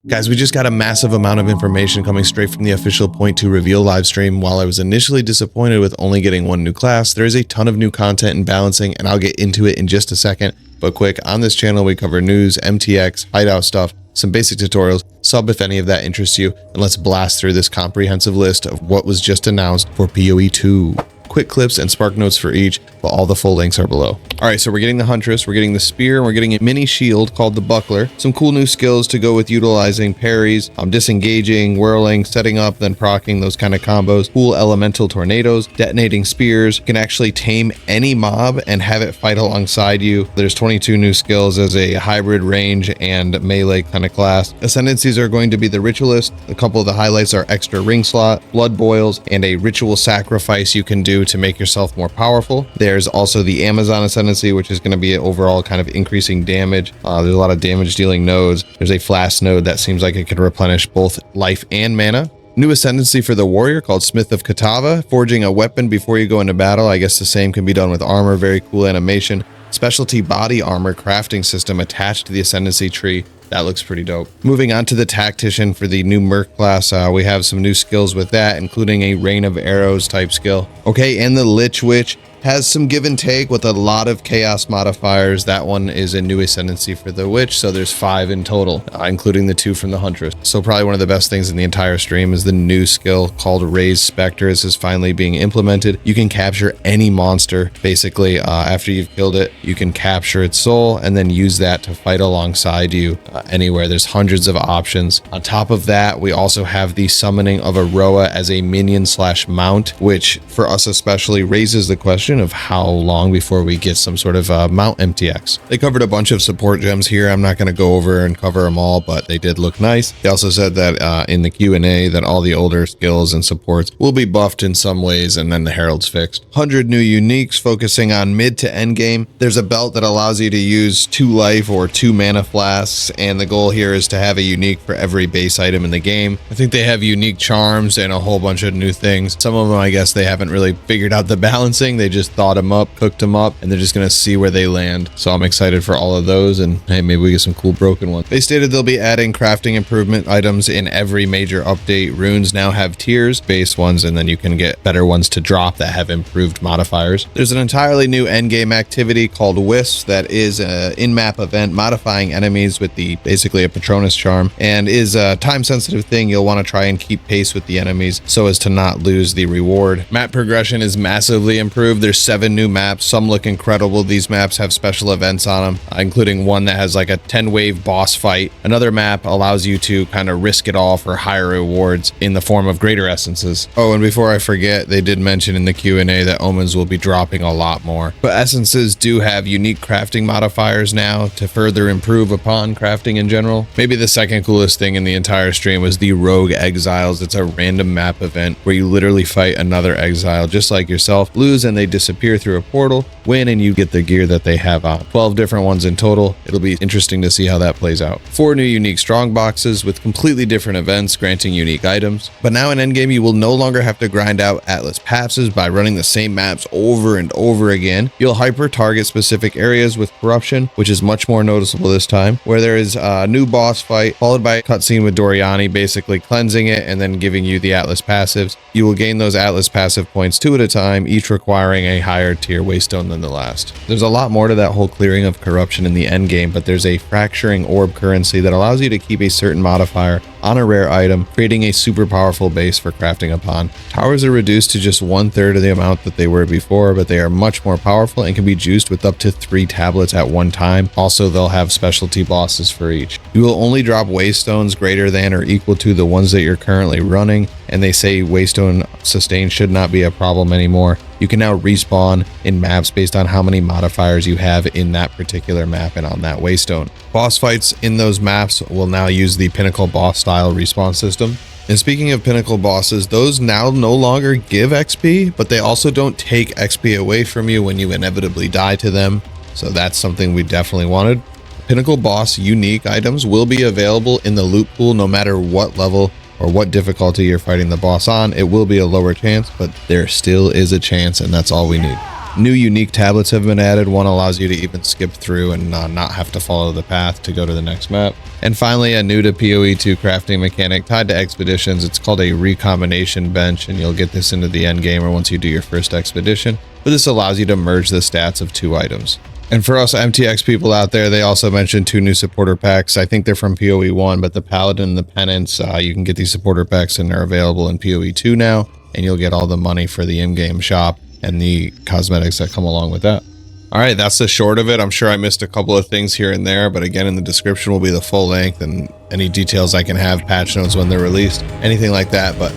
Guys, we just got a massive amount of information coming straight from the official Point 2 reveal livestream. While I was initially disappointed with only getting one new class, there is a ton of new content and balancing, and I'll get into it in just a second. But quick, on this channel we cover news, MTX, hideout stuff, some basic tutorials, sub if any of that interests you, and let's blast through this comprehensive list of what was just announced for PoE 2. Quick clips and spark notes for each, but all the full links are below. All right, so we're getting the Huntress, we're getting the spear, and we're getting a mini shield called the buckler. Some cool new skills to go with utilizing parries, disengaging, whirling, setting up, then proccing, those kind of combos. Cool elemental tornadoes, detonating spears. You can actually tame any mob and have it fight alongside you. There's 22 new skills as a hybrid range and melee kind of class. Ascendencies are going to be the ritualist. A couple of the highlights are extra ring slot, blood boils, and a ritual sacrifice you can do to make yourself more powerful. There's also the Amazon ascendency, which is going to be an overall kind of increasing damage. There's a lot of damage dealing nodes. There's a flask node that seems like it can replenish both life and mana. New ascendency for the warrior called Smith of Katava, forging a weapon before you go into battle. I guess the same can be done with armor. Very cool animation. Specialty body armor crafting system attached to the ascendancy tree. That looks pretty dope. Moving on to the tactician for the new Merc class, we have some new skills with that, including a rain of arrows type skill. Okay, and the Lich Witch has some give and take with a lot of chaos modifiers. That one is a new ascendancy for the witch, so there's 5 in total, including the 2 from the Huntress. So probably one of the best things in the entire stream is the new skill called Raised Spectre. This is finally being implemented. You can capture any monster basically after you've killed it. You can capture its soul and then use that to fight alongside you anywhere. There's hundreds of options. On top of that, we also have the summoning of a Roa as a minion slash mount, which for us especially raises the question of how long before we get some sort of mount MTX. They covered a bunch of support gems here. I'm not going to go over and cover them all, but they did look nice. They also said that in the Q&A that all the older skills and supports will be buffed in some ways, and then the herald's fixed. 100 new uniques focusing on mid to end game. There's a belt that allows you to use 2 life or 2 mana flasks, and the goal here is to have a unique for every base item in the game. I think they have unique charms and a whole bunch of new things. Some of them I guess they haven't really figured out the balancing. They just thought them up, cooked them up, and they're just gonna see where they land. So I'm excited for all of those, and hey, maybe we get some cool broken ones. They stated they'll be adding crafting improvement items in every major update. Runes now have tiers, base ones, and then you can get better ones to drop that have improved modifiers. There's an entirely new endgame activity called Wisps that is an in-map event modifying enemies with basically a Patronus charm, and is a time-sensitive thing. You'll want to try and keep pace with the enemies so as to not lose the reward. Map progression is massively improved. There's 7 new maps. Some look incredible. These maps have special events on them, including one that has like a 10-wave boss fight. Another map allows you to kind of risk it all for higher rewards in the form of greater essences. Oh, and before I forget, they did mention in the Q&A that omens will be dropping a lot more. But essences do have unique crafting modifiers now to further improve upon crafting in general. Maybe the second coolest thing in the entire stream was the Rogue Exiles. It's a random map event where you literally fight another exile just like yourself, lose, and they disappear through a portal, win, and you get the gear that they have on. 12 different ones in total. It'll be interesting to see how that plays out. 4 new unique strong boxes with completely different events granting unique items. But now in endgame, you will no longer have to grind out Atlas passes by running the same maps over and over again. You'll hyper target specific areas with corruption, which is much more noticeable this time, where there is a new boss fight followed by a cutscene with Doriani basically cleansing it and then giving you the Atlas passives. You will gain those Atlas passive points 2 at a time, each requiring a higher tier waystone than the last. There's a lot more to that whole clearing of corruption in the end game, but there's a fracturing orb currency that allows you to keep a certain modifier on a rare item, creating a super powerful base for crafting upon. Towers are reduced to just 1/3 of the amount that they were before, but they are much more powerful and can be juiced with up to 3 tablets at one time. Also, they'll have specialty bosses for each. You will only drop waystones greater than or equal to the ones that you're currently running, and they say waystone sustain should not be a problem anymore. You can now respawn in maps based on how many modifiers you have in that particular map and on that waystone. Boss fights in those maps will now use the Pinnacle boss style respawn system. And speaking of Pinnacle bosses, those now no longer give XP, but they also don't take XP away from you when you inevitably die to them. So that's something we definitely wanted. Pinnacle boss unique items will be available in the loot pool no matter what level or what difficulty you're fighting the boss on. It will be a lower chance, but there still is a chance, and that's all we need. New unique tablets have been added. One allows you to even skip through and not have to follow the path to go to the next map. And finally, a new to PoE 2 crafting mechanic tied to expeditions. It's called a recombination bench, and you'll get this into the end game or once you do your first expedition. But this allows you to merge the stats of 2 items. And for us MTX people out there, they also mentioned 2 new supporter packs. I think they're from PoE 1, but the Paladin and the Penance, you can get these supporter packs and they're available in PoE 2 now, and you'll get all the money for the in-game shop and the cosmetics that come along with that. All right, that's the short of it. I'm sure I missed a couple of things here and there, but again, in the description will be the full length and any details I can have, patch notes when they're released, anything like that. But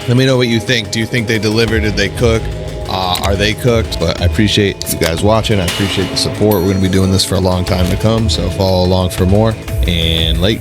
let me know what you think. Do you think they delivered? Did they cook? Are they cooked? But I appreciate you guys watching. I appreciate the support. We're going to be doing this for a long time to come, so follow along for more, and late.